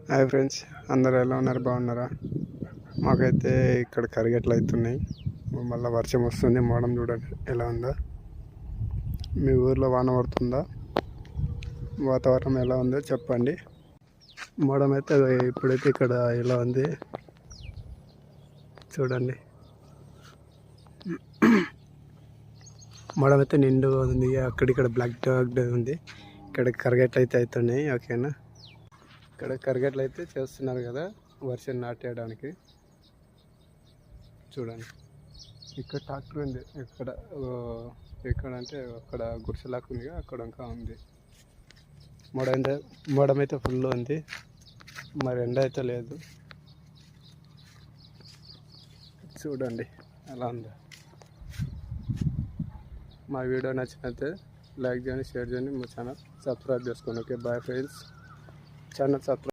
Hi friends, అందరు ఎలా ఉన్నారు? బాగున్నారా? మాకైతే ఇక్కడ కరిగట్లు అవుతున్నాయి. మళ్ళీ వర్షం వస్తుంది. మోడం చూడండి ఎలా ఉందో. మీ ఊర్లో వాన పడుతుందా? వాతావరణం ఎలా ఉందో చెప్పండి. మోడం అయితే ఇప్పుడైతే ఇక్కడ ఎలా ఉంది చూడండి. మోడం అయితే నిండుగా ఉంది. అక్కడిక్కడ బ్లాక్ డాగ్ ఉంది. ఇక్కడ కరిగట్లు అయితే అవుతున్నాయి. ఓకేనా, ఇక్కడ కరిగట్లు అయితే చేస్తున్నారు కదా వర్షం నాటేయడానికి. చూడండి, ఇక్కడ ట్రాక్టర్ ఉంది. ఎక్కడ అంటే అక్కడ గుడిసెలాగా ఉంది, అక్కడ ఇంకా ఉంది. మోడం అయితే ఫుల్ ఉంది. మరి ఎండ అయితే లేదు. చూడండి ఎలా ఉంది. మా వీడియో నచ్చినైతే లైక్ చేయండి, షేర్ చేయండి. మా ఛానల్ సబ్స్క్రైబ్ చేసుకోండి. Okay, bye friends. Channel subscribe